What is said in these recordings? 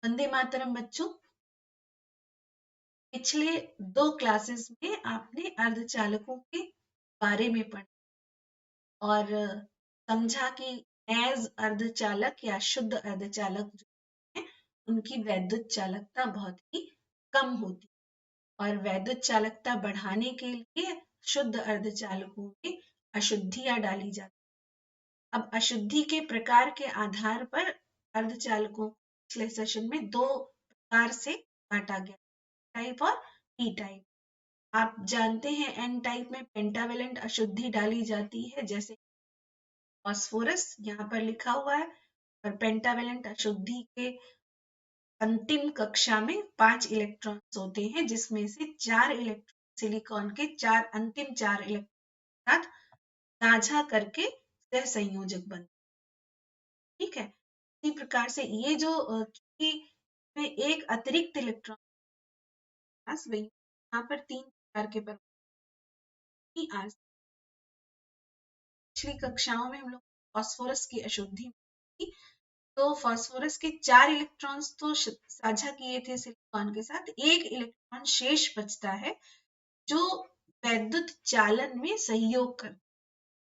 वंदे मातरम बच्चों। पिछले 2 क्लासेस में आपने अर्धचालकों के बारे में पढ़ा और समझा कि एज अर्धचालक या शुद्ध अर्धचालक जो है उनकी वैद्युत चालकता बहुत ही कम होती और वैद्युत चालकता बढ़ाने के लिए शुद्ध अर्धचालकों में अशुद्धियां डाली जाती। अब अशुद्धि के प्रकार के आधार पर अर्धचालकों को पिछले सेशन में 2 प्रकार से बांटा गया, टाइप और पी टाइप। आप जानते हैं एन टाइप में पेंटावेलेंट अशुद्धि डाली जाती है, जैसे फास्फोरस यहाँ पर लिखा हुआ है, और पेंटावेलेंट अशुद्धि के अंतिम कक्षा में 5 इलेक्ट्रॉन्स होते हैं, जिसमें से 4 इलेक्ट्रॉन सिलिकॉन के अंतिम 4 इलेक्ट्रॉन साथ साझा करके सह संयोजक बनते। ठीक है, इसी प्रकार से ये जो एक अतिरिक्त इलेक्ट्रॉन यहाँ पर 3 प्रकार के परमाणु। पिछली कक्षाओं में हम लोग फास्फोरस की अशुद्धि की, तो फास्फोरस के 4 इलेक्ट्रॉन्स तो साझा किए थे सिलिकॉन के साथ, 1 इलेक्ट्रॉन शेष बचता है जो वैद्युत चालन में सहयोग कर,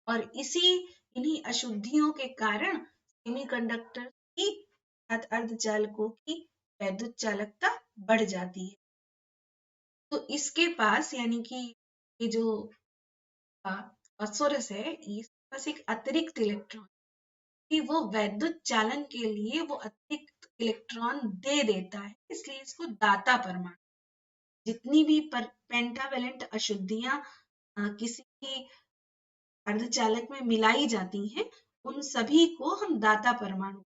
और इन्हीं अशुद्धियों के कारण सेमीकंडक्टर की अर्धचालकों की वैद्युत चालकता बढ़ जाती है। तो इसके पास यानी कि ये जो फास्फोरस है, इसके पास एक अतिरिक्त इलेक्ट्रॉन कि वो वैद्युत चालन के लिए वो अतिरिक्त इलेक्ट्रॉन दे देता है, इसलिए इसको दाता परमाणु। जितनी भी पेंटावेलेंट अशुद्धियां किसी भी अर्धचालक में मिलाई जाती हैं, उन सभी को हम दाता परमाणु।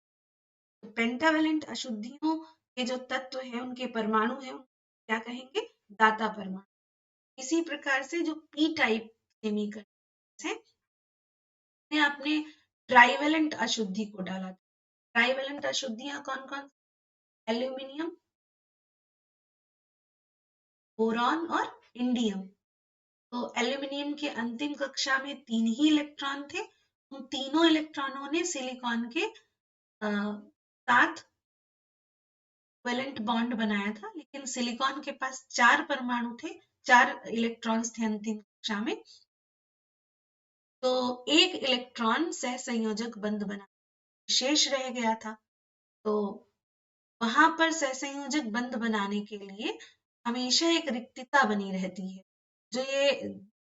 तो पेंटावेलेंट अशुद्धियों के जो तत्व है, उनके परमाणु है, क्या कहेंगे? दाता परमाणु। इसी प्रकार से जो पी टाइप सेमीकंडक्टर्स है, आपने ट्राइवेलेंट अशुद्धि को डाला था। ट्राइवेलेंट अशुद्धियां कौन कौन? एल्यूमिनियम, बोरॉन और इंडियम। तो एल्यूमिनियम के अंतिम कक्षा में 3 ही इलेक्ट्रॉन थे। उन तीनों इलेक्ट्रॉनों ने सिलिकॉन के साथ वैलेंट बॉन्ड बनाया था, लेकिन सिलिकॉन के पास 4 परमाणु थे, 4 इलेक्ट्रॉन्स थे अंतिम कक्षा में, तो 1 इलेक्ट्रॉन सह संयोजक बंध बना शेष रह गया था। तो वहां पर सह संयोजक बंध बनाने के लिए हमेशा एक रिक्तता बनी रहती है। जो ये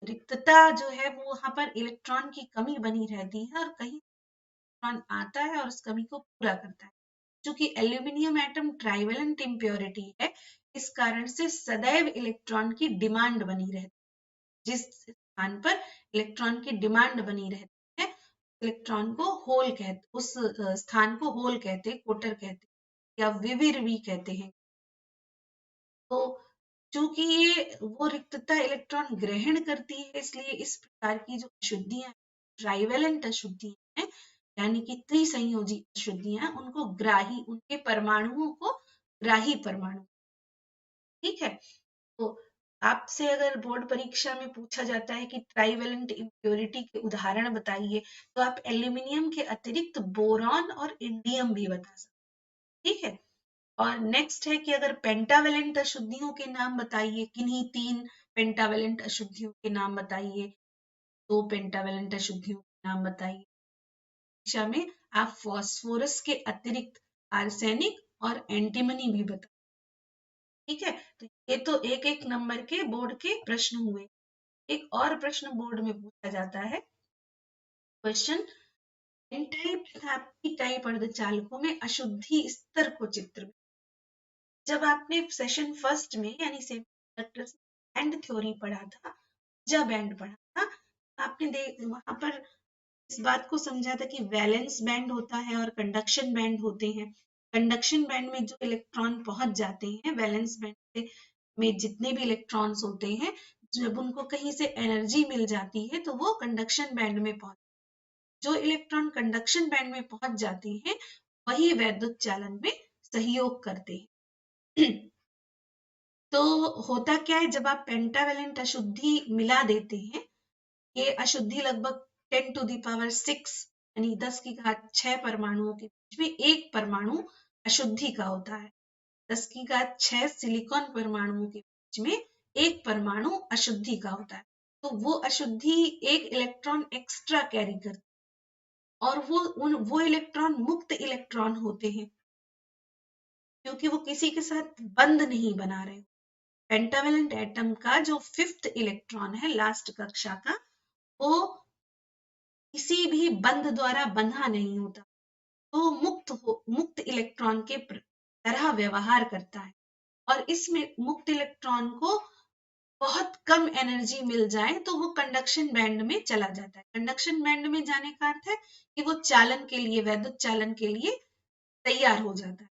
रिक्तता जो है वो वहां पर इलेक्ट्रॉन की कमी बनी रहती है, और कहीं इलेक्ट्रॉन आता है और उस कमी को पूरा करता है। क्योंकि एल्यूमिनियम एटम ट्राइवेलेंट इम्प्योरिटी है, इस कारण से सदैव इलेक्ट्रॉन की डिमांड बनी रहती है। जिस स्थान पर इलेक्ट्रॉन की डिमांड बनी रहती है, इलेक्ट्रॉन को होल कहते, उस स्थान को होल कहते, कोटर कहते, या विविर भी कहते हैं। तो चूंकि ये वो रिक्तता इलेक्ट्रॉन ग्रहण करती है, इसलिए इस प्रकार की जो अशुद्धियां ट्राइवेलेंट अशुद्धियां हैं, यानी कि त्रिसंयोजी अशुद्धियां, उनको ग्राही, उनके परमाणुओं को ग्राही परमाणु। ठीक है, तो आपसे अगर बोर्ड परीक्षा में पूछा जाता है कि ट्राइवेलेंट इम्प्योरिटी के उदाहरण बताइए, तो आप एल्यूमिनियम के अतिरिक्त बोरॉन और इंडियम भी बता सकते। ठीक है, और नेक्स्ट है कि अगर पेंटावेलेंट अशुद्धियों के नाम बताइए, किन्हीं 3 पेंटावेलेंट अशुद्धियों के नाम बताइए, 2 पेंटावेलेंट अशुद्धियों के नाम बताइए। परीक्षा में आप फास्फोरस के अतिरिक्त आर्सेनिक और एंटीमनी भी बताइए। ठीक है, तो ये तो एक एक नंबर के बोर्ड के प्रश्न हुए। एक और प्रश्न बोर्ड में पूछा जाता है, क्वेश्चन एन टाइप तथा पी टाइप अर्धचालकों में अशुद्धि स्तर को चित्र। जब आपने सेशन फर्स्ट में यानी सेमीकंडक्टर्स बैंड थ्योरी पढ़ा था, ऊर्जा बैंड पढ़ा था, आपने वहां पर इस बात को समझा था कि वैलेंस बैंड होता है और कंडक्शन बैंड होते हैं। कंडक्शन बैंड में जो इलेक्ट्रॉन पहुंच जाते हैं, वैलेंस बैंड में जितने भी इलेक्ट्रॉन्स होते हैं, जब उनको कहीं से एनर्जी मिल जाती है तो वो कंडक्शन बैंड में पहुंच, जो इलेक्ट्रॉन कंडक्शन बैंड में पहुंच जाते हैं वही वैद्युत चालन में सहयोग करते हैं। तो होता क्या है, जब आप पेंटावेलेंट अशुद्धि मिला देते हैं, ये अशुद्धि लगभग 10 to the power 6 यानी 10⁶ परमाणुओं के बीच में एक परमाणु अशुद्धि का होता है। 10⁶ सिलिकॉन परमाणुओं के बीच में एक परमाणु अशुद्धि का होता है। तो वो अशुद्धि एक इलेक्ट्रॉन एक्स्ट्रा कैरी करती है और वो इलेक्ट्रॉन मुक्त इलेक्ट्रॉन होते हैं क्योंकि वो किसी के साथ बंध नहीं बना रहे। पेंटावेलेंट एटम का जो 5th इलेक्ट्रॉन है लास्ट कक्षा का, वो किसी भी बंध द्वारा बंधा नहीं होता, तो मुक्त इलेक्ट्रॉन के तरह व्यवहार करता है। और इसमें मुक्त इलेक्ट्रॉन को बहुत कम एनर्जी मिल जाए तो वो कंडक्शन बैंड में चला जाता है। कंडक्शन बैंड में जाने का अर्थ है कि वो चालन के लिए, वैद्युत चालन के लिए तैयार हो जाता है।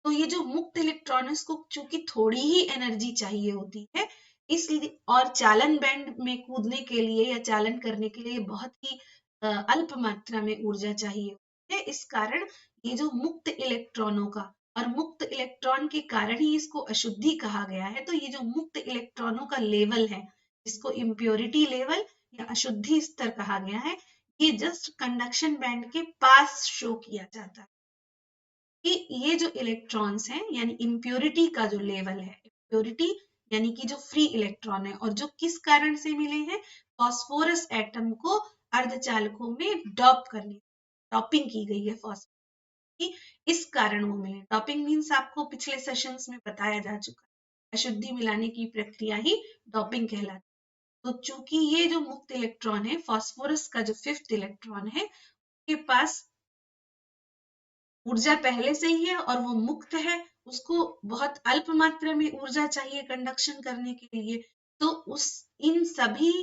तो ये जो मुक्त इलेक्ट्रॉन है, इसको चूंकि थोड़ी ही एनर्जी चाहिए होती है, इसलिए और चालन बैंड में कूदने के लिए या चालन करने के लिए बहुत ही अल्प मात्रा में ऊर्जा चाहिए होती है। इस कारण ये जो मुक्त इलेक्ट्रॉनों का, और मुक्त इलेक्ट्रॉन के कारण ही इसको अशुद्धि कहा गया है, तो ये जो मुक्त इलेक्ट्रॉनों का लेवल है, इसको इम्प्योरिटी लेवल या अशुद्धि स्तर कहा गया है, ये जस्ट कंडक्शन बैंड के पास शो किया जाता है कि ये जो इलेक्ट्रॉन्स हैं, यानी इम्प्योरिटी का जो लेवल है, इम्प्योरिटी यानी कि जो फ्री इलेक्ट्रॉन है, और जो किस कारण से मिले हैं, फास्फोरस एटम को अर्धचालकों में डॉपिंग की गई है फास्फोरस की, इस कारण वो मिले। डॉपिंग मीन्स आपको पिछले सेशंस में बताया जा चुका है, अशुद्धि मिलाने की प्रक्रिया ही डॉपिंग कहलाती है। तो चूंकि ये जो मुक्त इलेक्ट्रॉन है, फास्फोरस का जो 5th इलेक्ट्रॉन है, के पास ऊर्जा पहले से ही है और वो मुक्त है, उसको बहुत अल्प मात्रा में ऊर्जा चाहिए कंडक्शन करने के लिए, तो इन सभी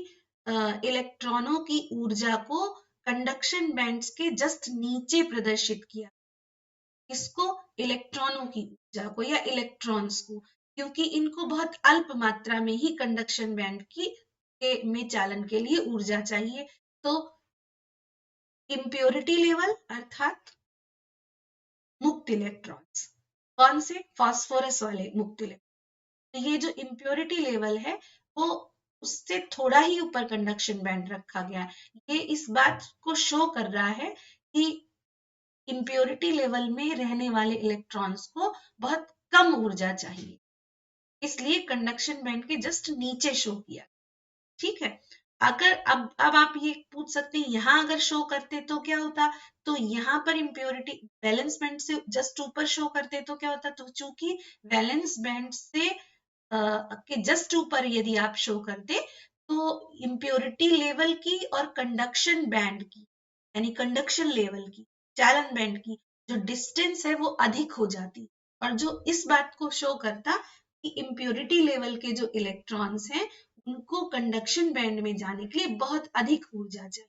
इलेक्ट्रॉनों की ऊर्जा को कंडक्शन बैंड्स के जस्ट नीचे प्रदर्शित किया। इसको इलेक्ट्रॉनों की ऊर्जा को या इलेक्ट्रॉन्स को, क्योंकि इनको बहुत अल्प मात्रा में ही कंडक्शन बैंड में चालन के लिए ऊर्जा चाहिए। तो इम्प्योरिटी लेवल अर्थात मुक्त इलेक्ट्रॉन्स, कौन से? फास्फोरस वाले मुक्त इलेक्ट्रॉन। तो ये जो इम्प्योरिटी लेवल है, वो उससे थोड़ा ही ऊपर कंडक्शन बैंड रखा गया है। ये इस बात को शो कर रहा है कि इम्प्योरिटी लेवल में रहने वाले इलेक्ट्रॉन्स को बहुत कम ऊर्जा चाहिए, इसलिए कंडक्शन बैंड के जस्ट नीचे शो किया। ठीक है। अगर अब आप ये पूछ सकते हैं, यहाँ अगर शो करते तो क्या होता? तो यहाँ पर इम्प्योरिटी वैलेंस बैंड से जस्ट ऊपर शो करते तो क्या होता? तो चूंकि वैलेंस बैंड से के जस्ट ऊपर यदि आप शो करते, तो इम्प्योरिटी लेवल की और कंडक्शन बैंड की, यानी कंडक्शन लेवल की, चालन बैंड की जो डिस्टेंस है वो अधिक हो जाती, और जो इस बात को शो करता कि इम्प्योरिटी लेवल के जो इलेक्ट्रॉन्स हैं, उनको कंडक्शन बैंड में जाने के लिए बहुत अधिक ऊर्जा चाहिए।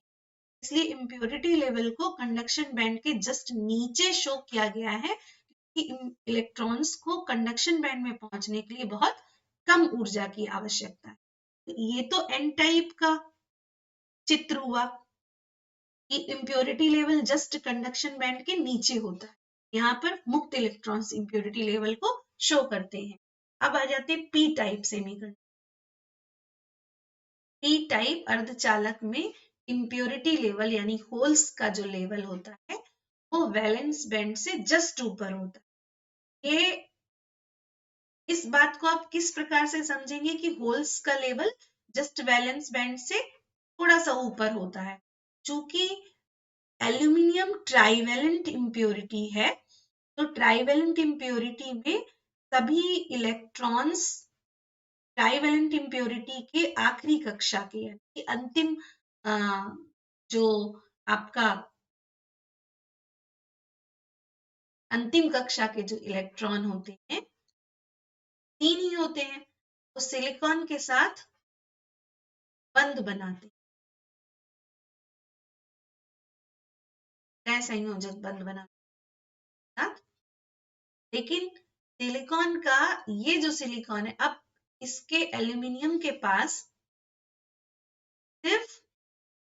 इसलिए इम्प्योरिटी लेवल को कंडक्शन बैंड के जस्ट नीचे शो किया गया है कि इलेक्ट्रॉन्स को कंडक्शन बैंड में पहुंचने के लिए बहुत कम ऊर्जा की आवश्यकता है। ये तो एन टाइप का चित्र हुआ कि impurity level just conduction band के नीचे होता है। यहाँ पर मुक्त इलेक्ट्रॉन्स इम्प्योरिटी लेवल को शो करते हैं। अब आ जाते हैं P type semiconductor. P type अर्धचालक में इम्प्योरिटी लेवल यानी होल्स का जो लेवल होता है, वो वैलेंस बैंड से जस्ट ऊपर होता है। ये इस बात को आप किस प्रकार से समझेंगे कि होल्स का लेवल जस्ट वैलेंस बैंड से थोड़ा सा ऊपर होता है? चूंकि एल्यूमिनियम ट्राइवेलेंट इम्प्योरिटी है, तो ट्राइवेलेंट इम्प्योरिटी में सभी इलेक्ट्रॉन्स ट्राइवेलेंट इम्प्योरिटी के आखिरी कक्षा के, यानी अंतिम जो आपका अंतिम कक्षा के जो इलेक्ट्रॉन होते हैं, 3 ही होते हैं, तो सिलिकॉन के साथ बंध बनाते हैं, संयोजक बंध बनाते हैं। लेकिन सिलिकॉन का ये जो सिलिकॉन है, अब इसके एल्यूमिनियम के पास सिर्फ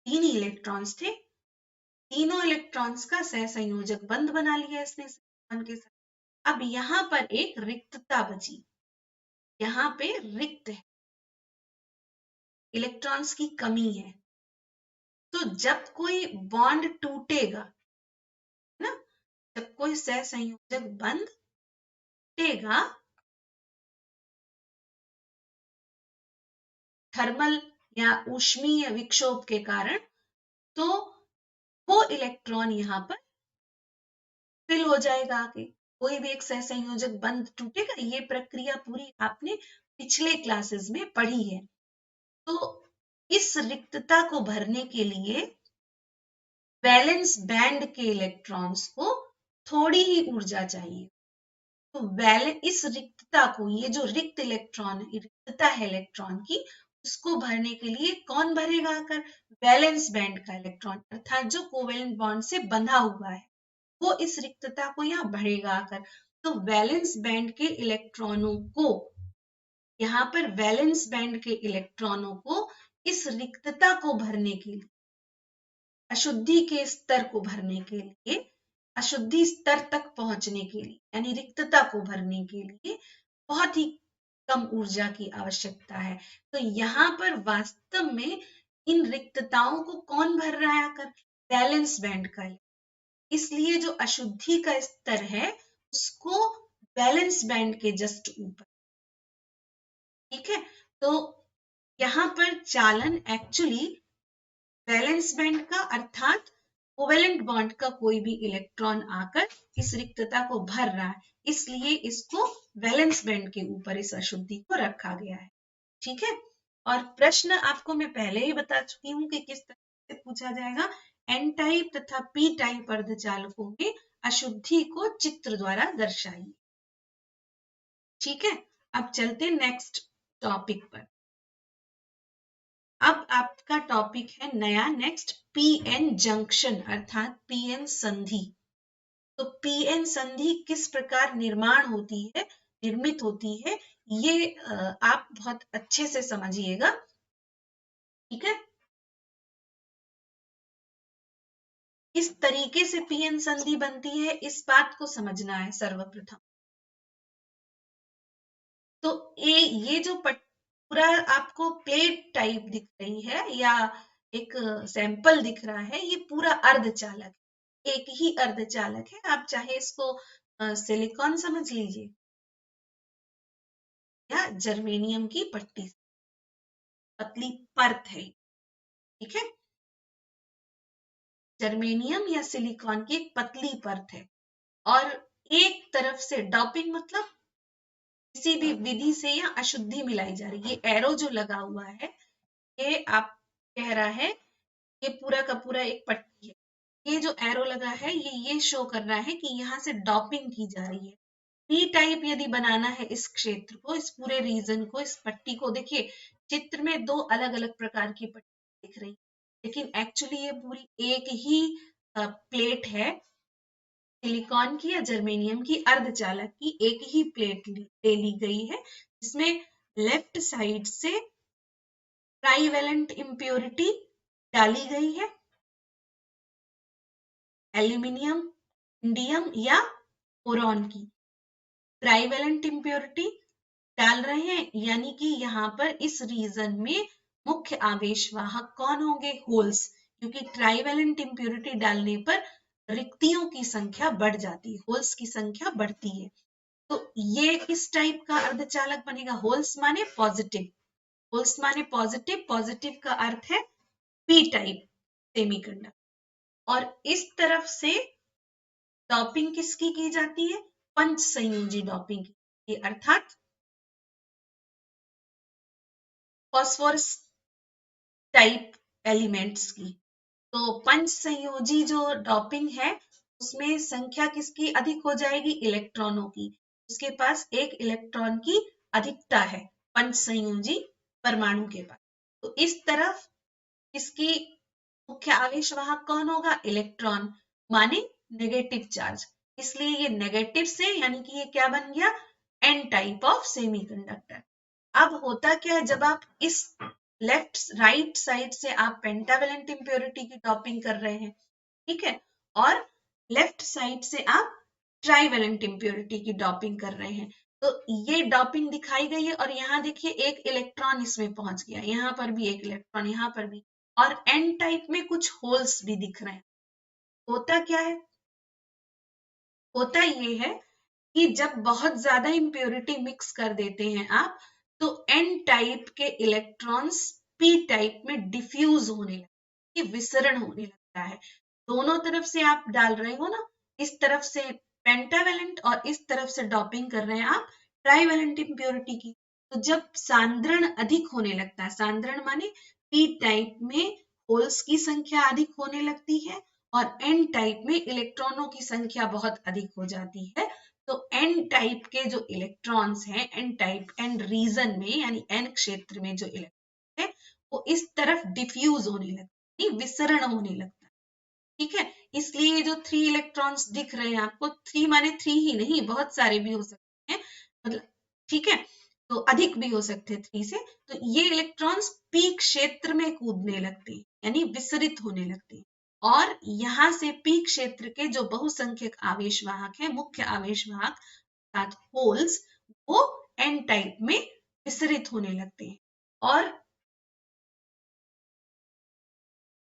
3 ही इलेक्ट्रॉन्स थे, तीनों इलेक्ट्रॉन्स का सहसंयोजक बंध बना लिया इसने सिलिकॉन के साथ। अब यहाँ पर एक रिक्तता बची, यहाँ पे रिक्त है, इलेक्ट्रॉन्स की कमी है, तो तो जब कोई बॉन्ड टूटेगा ना, जब कोई सहसंयोजक बंध टूटेगा थर्मल या ऊष्मीय विक्षोभ के कारण, तो वो इलेक्ट्रॉन यहाँ पर फिल हो जाएगा आगे। कोई भी एक सहसंयोजक बंध टूटेगा, ये प्रक्रिया पूरी आपने पिछले क्लासेस में पढ़ी है। तो इस रिक्तता को भरने के लिए वैलेंस बैंड के इलेक्ट्रॉन्स को थोड़ी ही ऊर्जा चाहिए। तो इस रिक्तता को, ये जो रिक्त इलेक्ट्रॉन, रिक्तता है इलेक्ट्रॉन की, उसको भरने के लिए कौन भरेगा आकर? वैलेंस बैंड का इलेक्ट्रॉन, अर्थात जो कोवेलेंट बॉन्ड से बंधा हुआ है, वो इस रिक्तता को यहाँ भरेगा आकर। तो वैलेंस बैंड के इलेक्ट्रॉनों को, यहाँ पर वैलेंस बैंड के इलेक्ट्रॉनों को इस रिक्तता को भरने के लिए, अशुद्धि के स्तर को भरने के लिए, अशुद्धि स्तर तक पहुंचने के लिए, यानी रिक्तता को भरने के लिए बहुत ही कम ऊर्जा की आवश्यकता है। तो यहाँ पर वास्तव में इन रिक्तताओं को कौन भर रहा है आकर? वैलेंस बैंड का। इसलिए जो अशुद्धि का स्तर है उसको वैलेंस बैंड के जस्ट ऊपर, ठीक है। तो यहाँ पर चालन एक्चुअली वैलेंस बैंड का, अर्थात कोवेलेंट बॉन्ड का कोई भी इलेक्ट्रॉन आकर इस रिक्तता को भर रहा है, इसलिए इसको वैलेंस बैंड के ऊपर इस अशुद्धि को रखा गया है, ठीक है। और प्रश्न आपको मैं पहले ही बता चुकी हूं कि किस तरह से पूछा जाएगा। एन टाइप तथा पी टाइप अर्धचालकों में अशुद्धि को चित्र द्वारा दर्शाइए, ठीक है। अब चलते नेक्स्ट टॉपिक पर। अब आपका टॉपिक है नया नेक्स्ट, पीएन जंक्शन अर्थात पीएन संधि। तो पीएन संधि किस प्रकार निर्मित होती है, ये आप बहुत अच्छे से समझिएगा, ठीक है। किस तरीके से पीएन संधि बनती है, इस बात को समझना है सर्वप्रथम। तो ये जो पूरा आपको प्लेट टाइप दिख रही है या एक सैंपल दिख रहा है, ये पूरा अर्धचालक, एक ही अर्धचालक है। आप चाहे इसको सिलिकॉन समझ लीजिए या जर्मेनियम की पट्टी, पतली परत है, ठीक है। जर्मेनियम या सिलिकॉन की एक पतली परत है और एक तरफ से डोपिंग मतलब किसी भी विधि से या अशुद्धि मिलाई जा रही है। ये एरो जो लगा हुआ है, ये आप कह रहा है ये पूरा का पूरा एक पट्टी है। ये जो एरो लगा है ये शो कर रहा है कि यहाँ से डॉपिंग की जा रही है। पी टाइप यदि बनाना है इस क्षेत्र को, इस पूरे रीजन को, इस पट्टी को, देखिए चित्र में दो अलग अलग प्रकार की पट्टी दिख रही, लेकिन एक्चुअली ये पूरी एक ही प्लेट है, सिलिकॉन की या जर्मेनियम की अर्धचालक की एक ही प्लेट ले ली गई है, जिसमें लेफ्ट साइड से ट्राईवेलेंट इम्प्योरिटी डाली गई है, एल्यूमिनियम, इंडियम या बोरॉन की ट्राईवेलेंट इम्प्योरिटी डाल रहे हैं, यानी कि यहाँ पर इस रीजन में मुख्य आवेशवाहक कौन होंगे? होल्स, क्योंकि ट्राईवेलेंट इम्प्योरिटी डालने पर रिक्तियों की संख्या बढ़ जाती है, होल्स की संख्या बढ़ती है। तो ये किस टाइप का अर्धचालक बनेगा? होल्स माने पॉजिटिव, होल्स माने पॉजिटिव, पॉजिटिव का अर्थ है पी टाइप सेमीकंडक्टर। और इस तरफ से डॉपिंग किसकी की जाती है? पंच संयोजी डॉपिंग की, अर्थात फॉस्फोरस टाइप एलिमेंट्स की। तो पंच संयोजी जो डॉपिंग है उसमें संख्या किसकी अधिक हो जाएगी? इलेक्ट्रॉनों की। उसके पास एक इलेक्ट्रॉन की अधिकता है पंच संयोजी परमाणु के पास। तो इस तरफ इसकी मुख्य आवेशवाहक कौन होगा? इलेक्ट्रॉन, माने नेगेटिव चार्ज। इसलिए ये नेगेटिव से, यानी कि ये क्या बन गया? N type of semiconductor. अब होता क्या है, जब आप इस लेफ्ट राइट साइड से आप पेंटावेलेंट इम्प्योरिटी की डॉपिंग कर रहे हैं, ठीक है, और लेफ्ट साइड से आप ट्राईवेलेंट इम्प्योरिटी की डॉपिंग कर रहे हैं, तो ये डॉपिंग दिखाई गई है। और यहाँ देखिए एक इलेक्ट्रॉन इसमें पहुंच गया, यहाँ पर भी एक इलेक्ट्रॉन, यहाँ पर भी, और एन टाइप में कुछ होल्स भी दिख रहे हैं। होता क्या है? होता ये है कि जब बहुत ज्यादा इम्प्योरिटी मिक्स कर देते हैं आप, तो एन टाइप के इलेक्ट्रॉन्स पी टाइप में डिफ्यूज होने लगते हैं, विसरण होने लगता है। दोनों तरफ से आप डाल रहे हो ना, इस तरफ से पेंटावेलेंट और इस तरफ से डॉपिंग कर रहे हैं आप ट्राइवेलेंट इम्प्योरिटी की। तो जब सांद्रण अधिक होने लगता है, सांद्रण माने पी टाइप में होल्स की संख्या अधिक होने लगती है और एन टाइप में इलेक्ट्रॉनों की संख्या बहुत अधिक हो जाती है, तो एन टाइप के जो इलेक्ट्रॉन्स हैं, एन टाइप एन रीजन में यानी एन क्षेत्र में जो इलेक्ट्रॉन है वो इस तरफ डिफ्यूज होने लगता है, विसरण होने लगता है। ठीक है, इसलिए जो 3 इलेक्ट्रॉन्स दिख रहे हैं आपको, 3 माने 3 ही नहीं, बहुत सारे भी हो सकते हैं, मतलब ठीक है, तो अधिक भी हो सकते हैं 3 से। तो ये इलेक्ट्रॉन्स पी क्षेत्र में कूदने लगते हैं, यानी विसरित होने लगते हैं, और यहाँ से पी क्षेत्र के जो बहुसंख्यक आवेशवाहक है, मुख्य आवेशवाहक अर्थात होल्स, वो एन टाइप में विसरित होने लगते हैं। और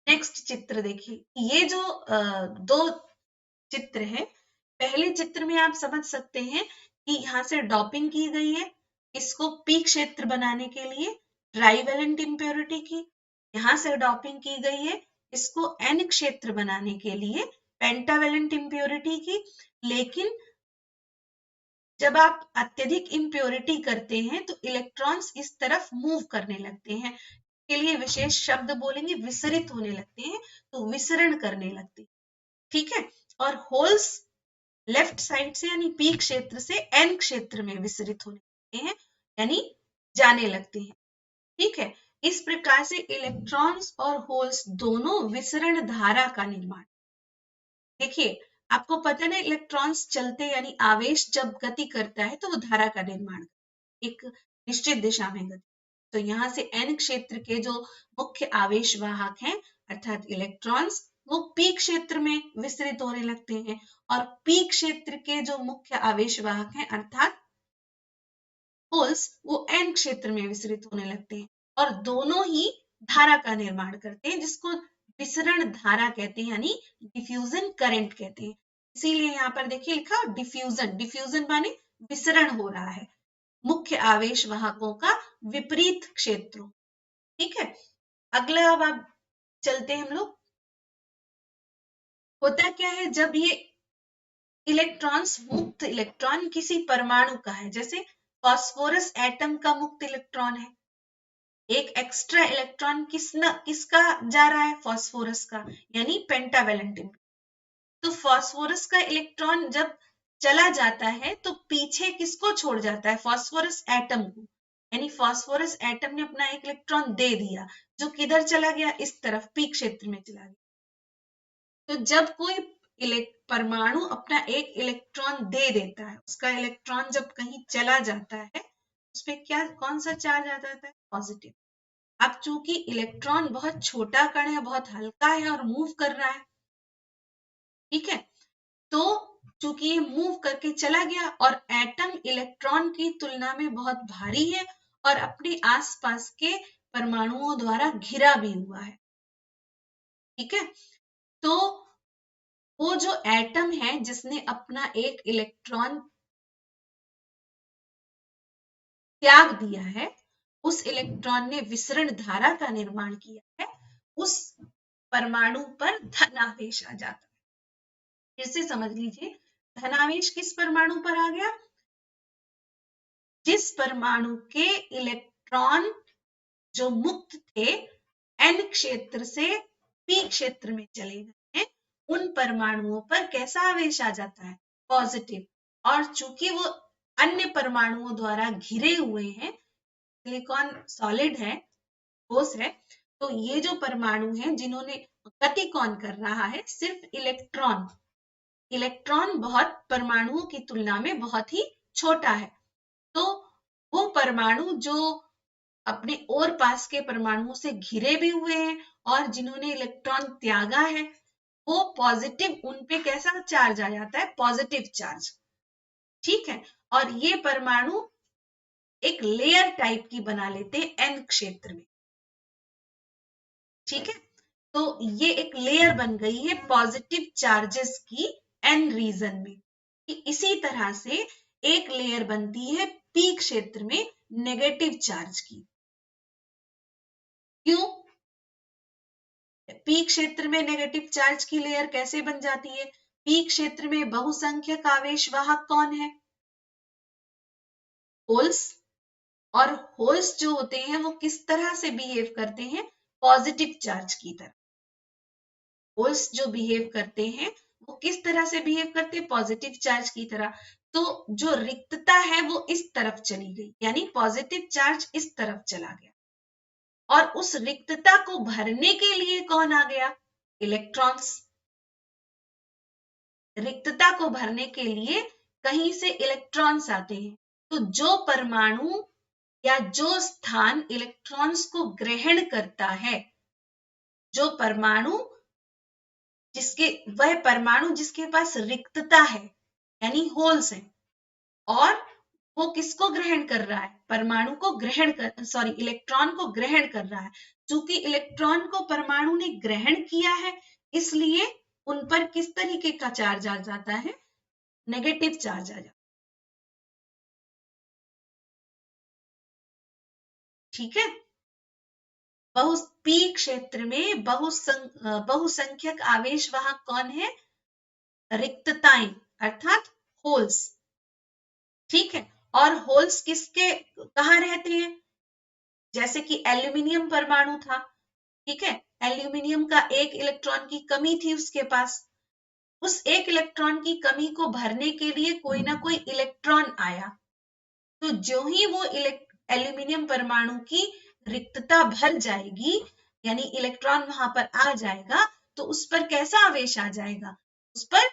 नेक्स्ट चित्र देखिए, ये जो दो चित्र है, पहले चित्र में आप समझ सकते हैं कि यहाँ से डॉपिंग की गई है इसको पी क्षेत्र बनाने के लिए ट्राइवेलेंट इम्प्योरिटी की, यहाँ से डॉपिंग की गई है इसको एन क्षेत्र बनाने के लिए पेंटावेलेंट इम्प्योरिटी की। लेकिन जब आप अत्यधिक इम्प्योरिटी करते हैं तो इलेक्ट्रॉन्स इस तरफ मूव करने लगते हैं, के लिए विशेष शब्द बोलेंगे, विसरित होने लगते हैं, तो विसरण करने लगते हैं। ठीक है, और होल्स लेफ्ट साइड से यानी पी क्षेत्र से एन क्षेत्र में विसरित होने लगते हैं, यानी जाने लगते हैं। ठीक है, इस प्रकार से इलेक्ट्रॉन्स और होल्स दोनों विसरण धारा का निर्माण। देखिए, आपको पता है ना, इलेक्ट्रॉन्स चलते यानी आवेश जब गति करता है तो वो धारा का निर्माण एक निश्चित दिशा में गति। तो यहाँ से एन क्षेत्र के जो मुख्य आवेशवाहक हैं अर्थात इलेक्ट्रॉन्स, वो पी क्षेत्र में विसरित होने लगते हैं, और पी क्षेत्र के जो मुख्य आवेशवाहक हैं अर्थात होल्स, वो एन क्षेत्र में विसरित होने लगते हैं, और दोनों ही धारा का निर्माण करते हैं, जिसको विसरण धारा कहते हैं, यानी डिफ्यूजन करंट कहते हैं। इसीलिए यहाँ पर देखिए लिखा डिफ्यूजन, डिफ्यूजन माने विसरण हो रहा है मुख्य आवेश वाहकों का विपरीत क्षेत्रों। ठीक है, अगला अब आप चलते हैं हम लोग। होता क्या है जब ये इलेक्ट्रॉन्स, मुक्त इलेक्ट्रॉन किसी परमाणु का है, जैसे फास्फोरस एटम का मुक्त इलेक्ट्रॉन है, एक एक्स्ट्रा इलेक्ट्रॉन किसका जा रहा है, फास्फोरस का, यानी पेंटावेलेंट। तो फास्फोरस का इलेक्ट्रॉन जब चला जाता है तो पीछे किसको छोड़ जाता है, फास्फोरस एटम को, यानी फास्फोरस एटम ने अपना एक इलेक्ट्रॉन दे दिया, जो किधर चला गया, इस तरफ पी क्षेत्र में चला गया। तो जब कोई परमाणु अपना एक इलेक्ट्रॉन दे देता है, उसका इलेक्ट्रॉन जब कहीं चला जाता है, उस पर क्या, कौन सा चार्ज आ जाता है, पॉजिटिव। अब चूंकि इलेक्ट्रॉन बहुत छोटा कण है, बहुत हल्का है और मूव कर रहा है, ठीक है, तो चूंकि ये मूव करके चला गया और एटम इलेक्ट्रॉन की तुलना में बहुत भारी है और अपने आसपास के परमाणुओं द्वारा घिरा भी हुआ है। ठीक है, तो वो जो एटम है जिसने अपना एक इलेक्ट्रॉन त्याग दिया है, उस इलेक्ट्रॉन ने विसरण धारा का निर्माण किया है, उस परमाणु पर धनावेश आ जाता है। फिर से समझ लीजिए, धनावेश किस परमाणु पर आ गया, जिस परमाणु के इलेक्ट्रॉन जो मुक्त थे एन क्षेत्र से पी क्षेत्र में चले गए हैं, उन परमाणुओं पर कैसा आवेश आ जाता है, पॉजिटिव। और चूंकि वो अन्य परमाणुओं द्वारा घिरे हुए हैं, सिलिकॉन सॉलिड है, ठोस है, तो ये जो परमाणु हैं जिन्होंने गति कौन कर रहा है, सिर्फ इलेक्ट्रॉन, इलेक्ट्रॉन बहुत परमाणुओं की तुलना में बहुत ही छोटा है, तो वो परमाणु जो अपने और पास के परमाणुओं से घिरे भी हुए हैं और जिन्होंने इलेक्ट्रॉन त्यागा है, वो पॉजिटिव, उन पे कैसा चार्ज आ जाता है, पॉजिटिव चार्ज। ठीक है, और ये परमाणु एक लेयर टाइप की बना लेते हैं एन क्षेत्र में। ठीक है, तो ये एक लेयर बन गई है पॉजिटिव चार्जेस की एन रीजन में। इसी तरह से एक लेयर बनती है पी क्षेत्र में नेगेटिव चार्ज की। क्यों? पी क्षेत्र में नेगेटिव चार्ज की लेयर कैसे बन जाती है? पी क्षेत्र में बहुसंख्यक आवेश वाहक कौन है? होल्स। और होल्स जो होते हैं वो किस तरह से बिहेव करते हैं? पॉजिटिव चार्ज की तरह। होल्स जो बिहेव करते हैं वो किस तरह से बिहेव करते हैं? पॉजिटिव चार्ज की तरह। तो जो रिक्तता है वो इस तरफ चली गई, यानी पॉजिटिव चार्ज इस तरफ चला गया, और उस रिक्तता को भरने के लिए कौन आ गया? इलेक्ट्रॉन्स। रिक्तता को भरने के लिए कहीं से इलेक्ट्रॉन्स आते हैं। तो जो परमाणु या जो स्थान इलेक्ट्रॉन्स को ग्रहण करता है, जो परमाणु वह परमाणु जिसके पास रिक्तता है यानी होल्स है, और वो किसको ग्रहण कर रहा है? परमाणु को ग्रहण कर सॉरी इलेक्ट्रॉन को ग्रहण कर रहा है। चूंकि इलेक्ट्रॉन को परमाणु ने ग्रहण किया है, इसलिए उन पर किस तरीके का चार्ज आ जाता है? नेगेटिव चार्ज आ जाता है। ठीक है। पी क्षेत्र में बहुसंख्यक आवेश वाहक कौन है? रिक्तताएं अर्थात होल्स। ठीक है। और होल्स किसके कहाँ रहते हैं? जैसे कि एल्यूमिनियम परमाणु था, ठीक है, एल्यूमिनियम का एक इलेक्ट्रॉन की कमी थी उसके पास। उस एक इलेक्ट्रॉन की कमी को भरने के लिए कोई ना कोई इलेक्ट्रॉन आया, तो जो ही वो एल्यूमिनियम परमाणु की रिक्तता भर जाएगी, यानी इलेक्ट्रॉन वहां पर आ जाएगा, तो उस पर कैसा आवेश आ जाएगा? उस पर,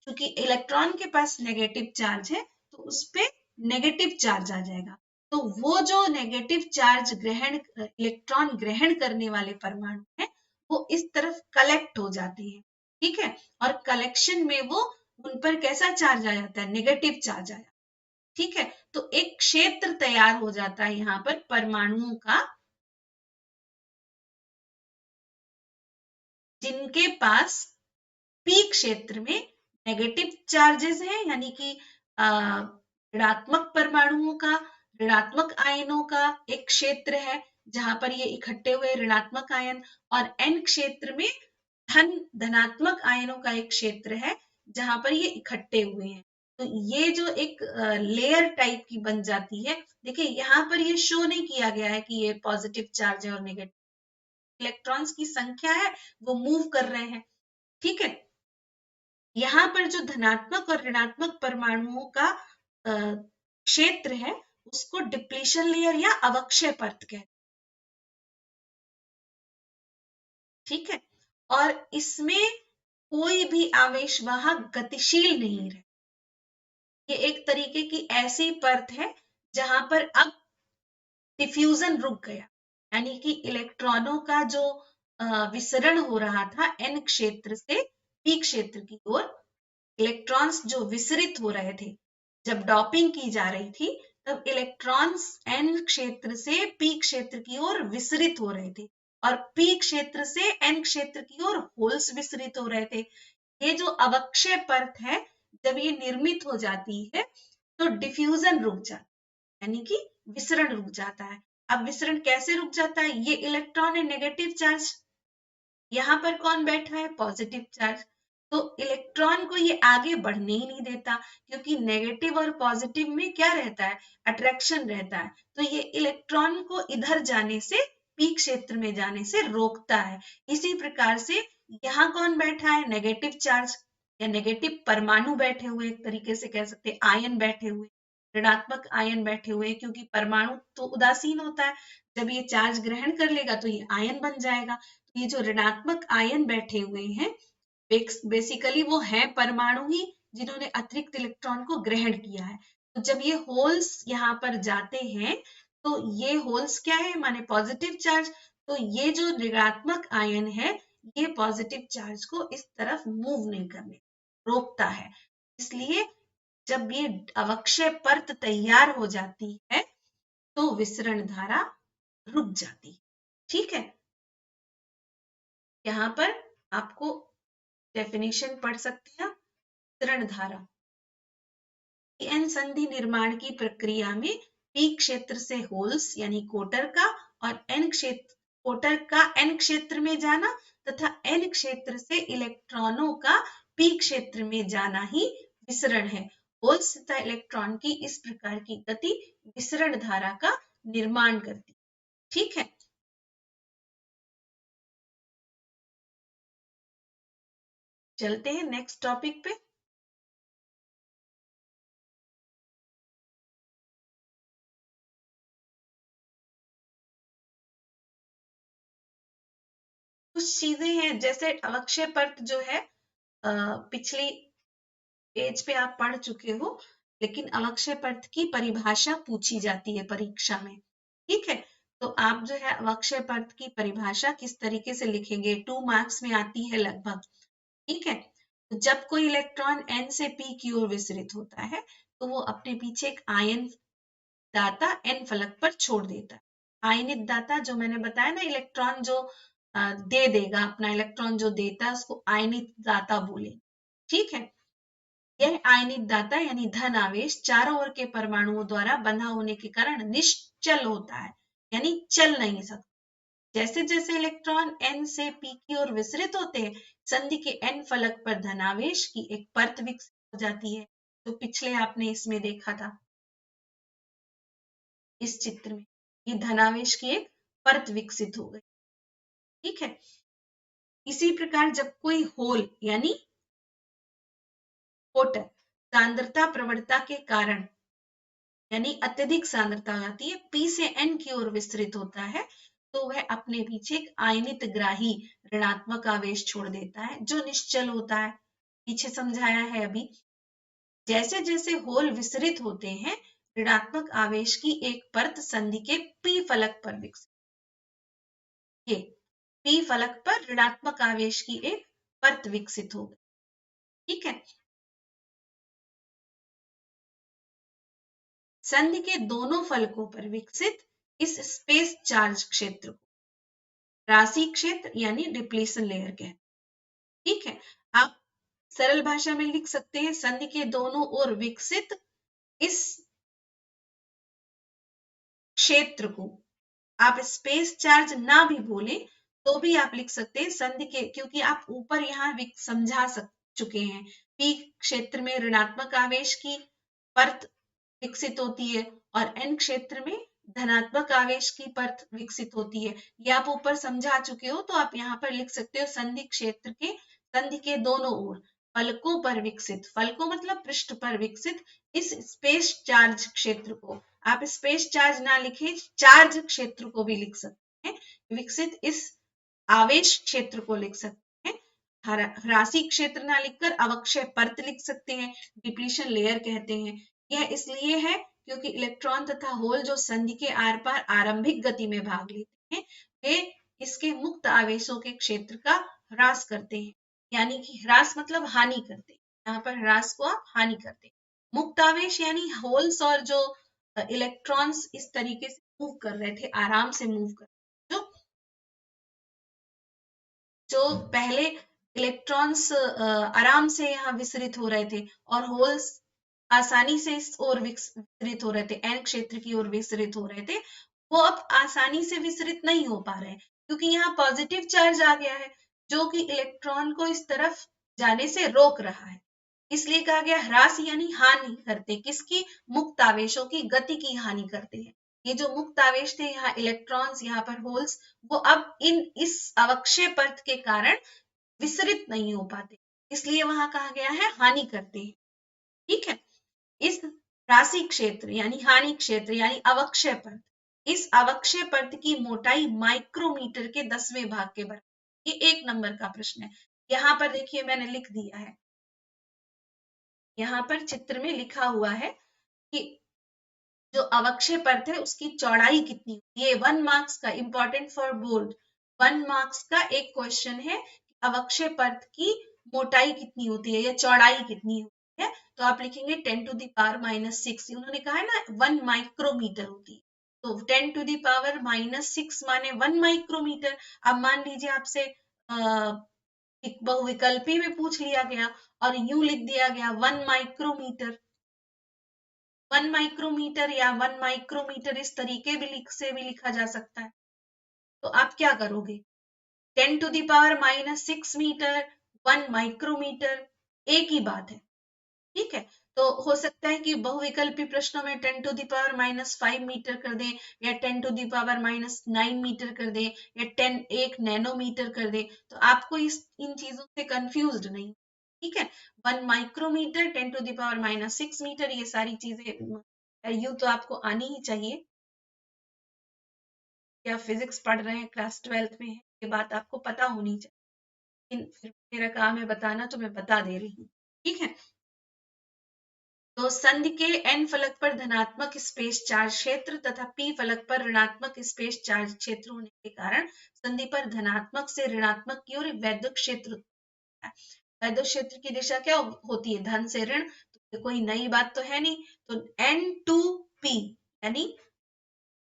क्योंकि इलेक्ट्रॉन के पास नेगेटिव चार्ज है, तो उस पर नेगेटिव चार्ज आ जाएगा। तो वो जो नेगेटिव चार्ज इलेक्ट्रॉन ग्रहण करने वाले परमाणु है, वो इस तरफ कलेक्ट हो जाते हैं। ठीक है। और कलेक्शन में वो उन पर कैसा चार्ज आ जाता है? नेगेटिव चार्ज आ जाता है। ठीक है। तो एक क्षेत्र तैयार हो जाता है यहाँ पर परमाणुओं का, जिनके पास पी क्षेत्र में नेगेटिव चार्जेस हैं, यानी कि ऋणात्मक परमाणुओं का, ऋणात्मक आयनों का एक क्षेत्र है जहां पर ये इकट्ठे हुए ऋणात्मक आयन, और एन क्षेत्र में धनात्मक आयनों का एक क्षेत्र है जहां पर ये इकट्ठे हुए हैं। तो ये जो एक लेयर टाइप की बन जाती है। देखिए यहाँ पर ये शो नहीं किया गया है कि ये पॉजिटिव चार्ज है और नेगेटिव, इलेक्ट्रॉन्स की संख्या है वो मूव कर रहे हैं। ठीक है। यहाँ पर जो धनात्मक और ऋणात्मक परमाणुओं का क्षेत्र है उसको डिप्लीशन लेयर या अवक्षय परत कहते हैं। ठीक है। और इसमें कोई भी आवेशवाहक गतिशील नहीं रहे। ये एक तरीके की ऐसी परत है जहां पर अब डिफ्यूजन रुक गया, यानी कि इलेक्ट्रॉनों का जो विसरण हो रहा था एन क्षेत्र से पी क्षेत्र की ओर, इलेक्ट्रॉन्स जो विसरित हो रहे थे, जब डॉपिंग की जा रही थी तब इलेक्ट्रॉन्स एन क्षेत्र से पी क्षेत्र की ओर विसरित हो रहे थे, और पी क्षेत्र से एन क्षेत्र की ओर होल्स विसरित हो रहे थे। ये जो अवक्षय परत है, जब ये निर्मित हो जाती है तो डिफ्यूजन रुक जाता है, यानी कि विसरण रुक जाता है। अब विसरण कैसे रुक जाता है? ये इलेक्ट्रॉन है नेगेटिव चार्ज, यहाँ पर कौन बैठा है? Positive charge. तो इलेक्ट्रॉन को ये आगे बढ़ने ही नहीं देता, क्योंकि नेगेटिव और पॉजिटिव में क्या रहता है? अट्रैक्शन रहता है। तो ये इलेक्ट्रॉन को इधर जाने से, पी क्षेत्र में जाने से रोकता है। इसी प्रकार से यहाँ कौन बैठा है? नेगेटिव चार्ज या नेगेटिव परमाणु बैठे हुए, एक तरीके से कह सकते हैं आयन बैठे हुए, ऋणात्मक आयन बैठे हुए, क्योंकि परमाणु तो उदासीन होता है, जब ये चार्ज ग्रहण कर लेगा तो ये आयन बन जाएगा। ये जो ऋणात्मक आयन बैठे हुए हैं, बेसिकली वो है परमाणु ही जिन्होंने अतिरिक्त इलेक्ट्रॉन को ग्रहण किया है। तो जब ये होल्स यहाँ पर जाते हैं, तो ये होल्स क्या है? माने पॉजिटिव चार्ज। तो ये जो ऋणात्मक आयन है, ये पॉजिटिव चार्ज को इस तरफ मूव नहीं करने रोकता है। इसलिए जब ये अवक्षय परत तैयार हो जाती है तो विसरण धारा रुक जाती है। ठीक है। यहाँ पर आपको डेफिनेशन पढ़ सकते हैं विसरण धारा। एन संधि निर्माण की प्रक्रिया में पी क्षेत्र से होल्स यानी कोटर का और एन क्षेत्र कोटर का एन क्षेत्र में जाना तथा एन क्षेत्र से इलेक्ट्रॉनों का पी क्षेत्र में जाना ही विसरण है। होल्स तथा इलेक्ट्रॉन की इस प्रकार की गति विसरण धारा का निर्माण करती। ठीक है, चलते हैं नेक्स्ट टॉपिक पे। कुछ चीजें हैं जैसे अवक्षय पर्त जो है पिछली पेज पे आप पढ़ चुके हो, लेकिन अवक्षय पर्त की परिभाषा पूछी जाती है परीक्षा में। ठीक है, तो आप जो है अवक्षय पर्त की परिभाषा किस तरीके से लिखेंगे, 2 मार्क्स में आती है लगभग। ठीक है, तो जब कोई इलेक्ट्रॉन n से p की ओर विसरित होता है तो वो अपने पीछे एक आयन दाता n फलक पर छोड़ देता है। आयनित दाता जो मैंने बताया ना, इलेक्ट्रॉन जो दे देगा, अपना इलेक्ट्रॉन जो देता है उसको आयनित दाता बोले। ठीक है, यह आयनित दाता यानी धन आवेश चारों ओर के परमाणुओं द्वारा बंधा होने के कारण निश्चल होता है, यानी चल नहीं सकता। जैसे जैसे इलेक्ट्रॉन n से p की ओर विसरित होते हैं, संधि के n फलक पर धनावेश की एक परत विकसित हो जाती है। तो पिछले आपने इसमें देखा था, इस चित्र में, ये धनावेश की एक परत विकसित हो गई। ठीक है, इसी प्रकार जब कोई होल यानी कोटर सांद्रता प्रवणता के कारण यानी अत्यधिक सांद्रता हो जाती है, p से n की ओर विस्तृत होता है, तो वह अपने पीछे एक आयनित ग्राही ऋणात्मक आवेश छोड़ देता है जो निश्चल होता है। पीछे समझाया है अभी। जैसे जैसे होल विसरित होते हैं, ऋणात्मक आवेश की एक परत संधि के p फलक पर विकसित, ये p फलक पर ऋणात्मक आवेश की एक परत विकसित हो गई। ठीक है, संधि के दोनों फलकों पर विकसित इस स्पेस चार्ज क्षेत्र को राशि क्षेत्र यानी डिप्लीशन लेयर कहते हैं। ठीक है, आप सरल भाषा में लिख सकते हैं, संधि के दोनों ओर विकसित इस क्षेत्र को आप स्पेस चार्ज ना भी बोले तो भी आप लिख सकते हैं संधि के, क्योंकि आप ऊपर यहाँ समझा चुके हैं, पी क्षेत्र में ऋणात्मक आवेश की परत विकसित होती है और एन क्षेत्र में धनात्मक आवेश की परत विकसित होती है। ये आप ऊपर समझा चुके हो, तो आप यहाँ पर लिख सकते हो संधि क्षेत्र के संधि के दोनों ओर फलकों पर विकसित, फलकों मतलब पृष्ठ पर विकसित इस स्पेस चार्ज क्षेत्र को, आप स्पेस चार्ज ना लिखे, चार्ज क्षेत्र को भी लिख सकते हैं, विकसित इस आवेश क्षेत्र को लिख सकते हैं। राशि क्षेत्र ना लिखकर अवक्षय परत लिख सकते हैं, डिप्लीशन लेयर कहते हैं। यह इसलिए है क्योंकि इलेक्ट्रॉन तथा होल जो संधि के आर पार आरंभिक गति में भाग लेते हैं, वे इसके मुक्त आवेशों के क्षेत्र का ह्रास करते हैं, यानी कि ह्रास मतलब हानि करते हैं, यहाँ पर ह्रास को आप हानि करते हैं। मुक्त आवेश यानी होल्स और जो इलेक्ट्रॉन्स इस तरीके से मूव कर रहे थे, आराम से मूव कर जो जो पहले इलेक्ट्रॉन्स आराम से यहाँ विसरित हो रहे थे और होल्स आसानी से इस ओर विसरित हो रहे थे, एन क्षेत्र की ओर विसरित हो रहे थे, वो अब आसानी से विसरित नहीं हो पा रहे हैं क्योंकि यहाँ पॉजिटिव चार्ज आ गया है जो कि इलेक्ट्रॉन को इस तरफ जाने से रोक रहा है। इसलिए कहा गया ह्रास यानी हानि करते, किसकी, मुक्त आवेशों की गति की हानि करते हैं। ये जो मुक्त आवेश थे, यहाँ इलेक्ट्रॉन्स, यहाँ पर होल्स, वो अब इस अवक्षय परत के कारण विसरित नहीं हो पाते, इसलिए वहां कहा गया है हानि करते हैं। ठीक है, इस राशि क्षेत्र यानी हानि क्षेत्र यानी अवक्षय परत, इस अवक्षय परत की मोटाई माइक्रोमीटर के 10वें भाग के बराबर। ये 1 नंबर का प्रश्न है। यहाँ पर देखिए मैंने लिख दिया है, यहाँ पर चित्र में लिखा हुआ है कि जो अवक्षय परत है उसकी चौड़ाई कितनी, ये 1 मार्क्स का, इंपॉर्टेंट फॉर बोर्ड, 1 मार्क्स का एक क्वेश्चन है, अवक्षय परत की मोटाई कितनी होती है या चौड़ाई कितनी होती है, तो आप लिखेंगे 10 टू द पावर -6, उन्होंने कहा है ना 1 माइक्रोमीटर होती है, तो 10 टू द पावर -6 माने 1 माइक्रोमीटर। अब मान लीजिए आपसे बहुविकल्पी में पूछ लिया गया और यूं लिख दिया गया 1 माइक्रोमीटर, 1 माइक्रोमीटर या 1 माइक्रोमीटर इस तरीके से भी लिखा जा सकता है। तो आप क्या करोगे? 10 to the power -6 metre, 1 micrometre, एक ही बात है। ठीक है, तो हो सकता है कि बहुविकल्पी प्रश्नों में 10 टू द पावर -5 मीटर कर दें, या 10 टू द पावर -9 मीटर कर दें, या 1 नैनोमीटर कर दें। तो आपको इन चीजों से कंफ्यूज्ड नहीं। ठीक है, 1 micrometre, 10 to the power -6 metre, ये सारी चीजें यूं तो आपको आनी ही चाहिए। क्या फिजिक्स पढ़ रहे हैं, क्लास 12th में है, ये बात आपको पता होनी चाहिए। फिर मेरा काम है बताना, तो मैं बता दे रही हूँ। ठीक है, तो संधि के n फलक पर धनात्मक स्पेस चार्ज क्षेत्र तथा p फलक पर ऋणात्मक स्पेस चार्ज क्षेत्र होने के कारण संधि पर धनात्मक से ऋणात्मक की ओर वैद्युत क्षेत्र होता है। वैद्युत क्षेत्र की दिशा क्या होती है? धन से ऋण। तो कोई नई बात तो है नहीं। तो n टू p यानी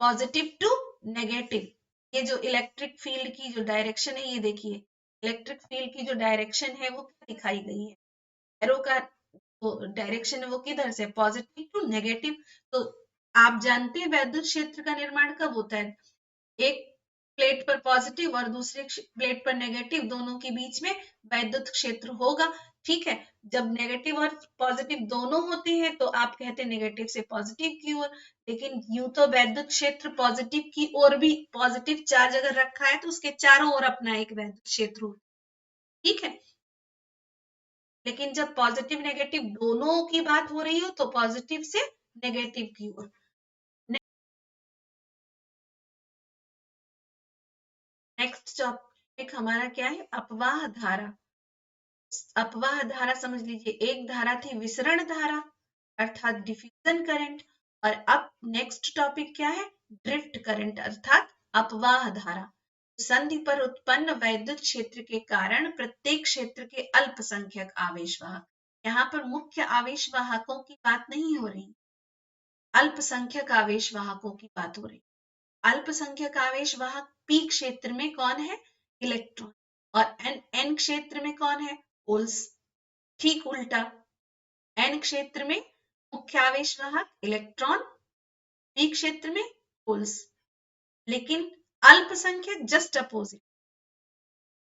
पॉजिटिव टू नेगेटिव। ये जो इलेक्ट्रिक फील्ड की जो डायरेक्शन है, ये देखिए इलेक्ट्रिक फील्ड की जो डायरेक्शन है वो क्या दिखाई गई है? एरो का डायरेक्शन है वो किधर से? Positive to negative. तो आप जानते हैं वैद्युत क्षेत्र का निर्माण कब होता है? एक प्लेट पर पॉजिटिव और दूसरे प्लेट पर नेगेटिव, दोनों के बीच में वैद्युत क्षेत्र होगा। ठीक है, जब नेगेटिव और पॉजिटिव दोनों होते हैं तो आप कहते हैं नेगेटिव से पॉजिटिव की ओर। लेकिन यूं तो वैद्युत क्षेत्र पॉजिटिव की ओर भी, पॉजिटिव चार्ज अगर रखा है तो उसके चारों ओर अपना एक वैद्युत क्षेत्र हो। ठीक है, लेकिन जब पॉजिटिव नेगेटिव दोनों की बात हो रही हो तो पॉजिटिव से नेगेटिव की ओर। नेक्स्ट टॉपिक हमारा क्या है? अपवाह धारा। अपवाह धारा समझ लीजिए, एक धारा थी विसरण धारा अर्थात डिफ्यूजन करंट, और अब नेक्स्ट टॉपिक क्या है? ड्रिफ्ट करंट अर्थात अपवाह धारा। संधि पर उत्पन्न वैद्युत क्षेत्र के कारण प्रत्येक क्षेत्र के अल्पसंख्यक आवेशवाहक, यहाँ पर मुख्य आवेशवाहकों की बात नहीं हो रही, अल्पसंख्यक आवेशवाहकों की बात हो रही। अल्पसंख्यक आवेशवाहक पी क्षेत्र में कौन है? इलेक्ट्रॉन। और एन क्षेत्र में कौन है? होल्स। ठीक उल्टा, एन क्षेत्र में मुख्य आवेशवाहक इलेक्ट्रॉन, पी क्षेत्र में होल्स। लेकिन अल्पसंख्यक जस्ट अपोजिट,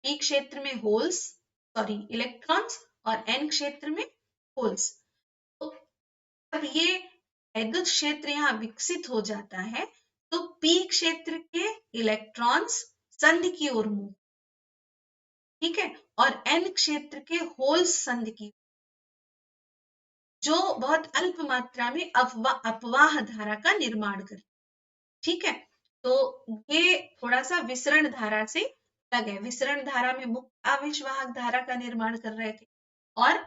पी क्षेत्र में होल्स, सॉरी इलेक्ट्रॉन्स, और एन क्षेत्र में होल्स। तो जब ये वैद्युत क्षेत्र यहाँ विकसित हो जाता है तो पी क्षेत्र के इलेक्ट्रॉन्स संधि की ओर मूव, ठीक है, और एन क्षेत्र के होल्स संधि की, जो बहुत अल्प मात्रा में अपवाह धारा का निर्माण करे। ठीक है, तो ये थोड़ा सा विसरण धारा से अलग है। विसरण धारा में मुक्त आवेशवाहक धारा का निर्माण कर रहे थे, और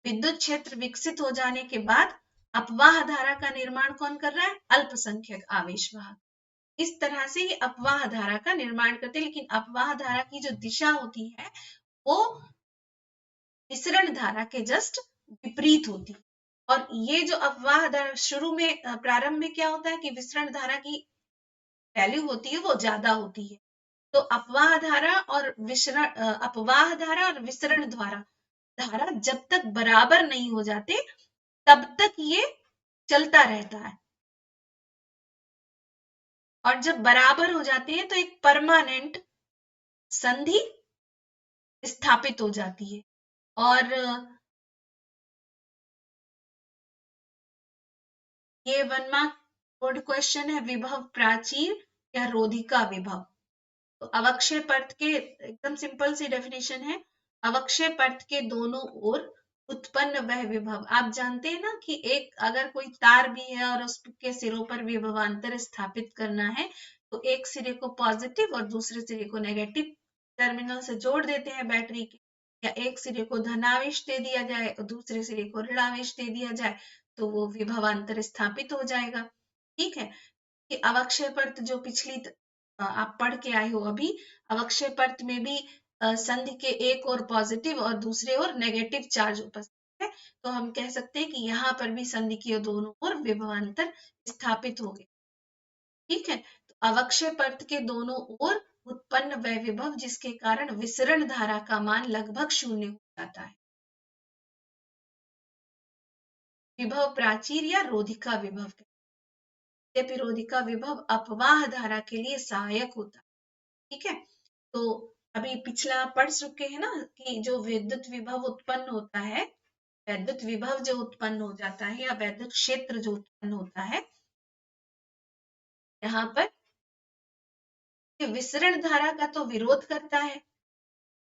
विद्युत क्षेत्र विकसित हो जाने के बाद अपवाह धारा का निर्माण कौन कर रहा है? अल्पसंख्यक आवेशवाहक। इस तरह से ये अपवाह धारा का निर्माण करते हैं। लेकिन अपवाह धारा की जो दिशा होती है वो विसरण धारा के जस्ट विपरीत होती है। और ये जो अपवाह धारा शुरू में, प्रारंभ में क्या होता है कि विसरण धारा की वैल्यू होती है वो ज्यादा होती है। तो अपवाह धारा और अपवाह धारा और विसरण धारा जब तक बराबर नहीं हो जाते तब तक ये चलता रहता है, और जब बराबर हो जाते हैं तो एक परमानेंट संधि स्थापित हो जाती है। और ये 1 मार्क बोर्ड क्वेश्चन है, विभव प्राचीर या रोधिका विभव। तो अवक्षय पर्त के एकदम सिंपल सी डेफिनेशन है, अवक्षय पर्त के दोनों ओर उत्पन्न वह विभव। आप जानते हैं ना कि एक अगर कोई तार भी है और उसके सिरों पर विभवांतर स्थापित करना है तो एक सिरे को पॉजिटिव और दूसरे सिरे को नेगेटिव टर्मिनल से जोड़ देते हैं बैटरी के, या एक सिरे को धनावेश दे दिया जाए और दूसरे सिरे को ऋणावेश दे दिया जाए तो वो विभवांतर स्थापित हो जाएगा। ठीक है, कि अवक्षय पर्त जो पिछली आप पढ़ के आए हो अभी, अवक्षय पर्त में भी संधि के एक और पॉजिटिव और दूसरे ओर नेगेटिव चार्ज उपस्थित है। तो हम कह सकते हैं कि यहाँ पर भी संधि के दोनों ओर विभवांतर स्थापित हो गए। ठीक है, तो अवक्षय पर्त के दोनों ओर उत्पन्न वह विभव जिसके कारण विसरण धारा का मान लगभग शून्य हो जाता है। विभव प्राचीर या रोधिका विभव। रोधिका विभव अपवाह धारा के लिए सहायक होता है। ठीक है, तो अभी पिछला पढ़ चुके हैं ना कि जो विद्युत विभव उत्पन्न होता है, वैद्युत विभव जो उत्पन्न हो जाता है या वैद्युत क्षेत्र जो उत्पन्न होता है, यहाँ पर विसरण धारा का तो विरोध करता है,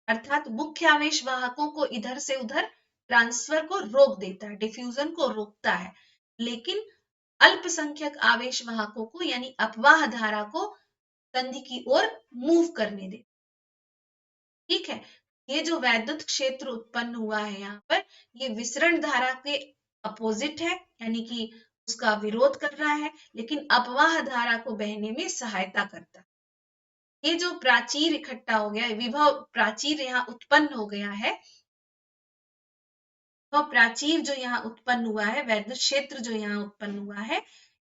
अर्थात मुख्य आवेश वाहकों को इधर से उधर ट्रांसफर को रोक देता है, डिफ्यूजन को रोकता है, लेकिन अल्पसंख्यक आवेश वाहकों को यानी अपवाह धारा को संधि की ओर मूव करने दे। ठीक है, ये जो वैद्युत क्षेत्र उत्पन्न हुआ है यहाँ पर, ये विसरण धारा के अपोजिट है, यानी कि उसका विरोध कर रहा है, लेकिन अपवाह धारा को बहने में सहायता करता है। ये जो प्राचीर इकट्ठा हो गया, विभव प्राचीर यहाँ उत्पन्न हो गया है, वह प्राचीर जो यहाँ उत्पन्न हुआ है, वैद्युत क्षेत्र जो यहाँ उत्पन्न हुआ है,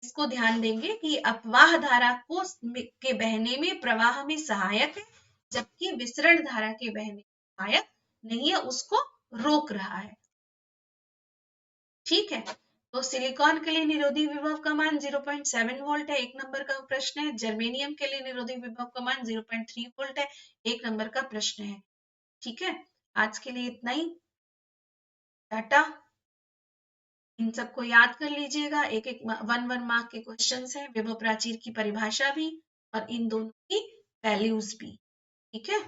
इसको ध्यान देंगे कि अपवाह धारा को के बहने में प्रवाह में सहायक है, जबकि विसरण धारा के बहने में सहायक नहीं है, उसको रोक रहा है। ठीक है, तो सिलिकॉन के लिए निरोधी विभव का मान 0.7 वोल्ट है, 1 नंबर का प्रश्न है। जर्मेनियम के लिए निरोधी विभव का मान 0.3 वोल्ट है, 1 नंबर का प्रश्न है। ठीक है, आज के लिए इतना ही, टाटा। इन सबको याद कर लीजिएगा, एक एक 1 मार्क के क्वेश्चंस हैं, विभव प्राचीर की परिभाषा भी और इन दोनों की वैल्यूज भी। ठीक है।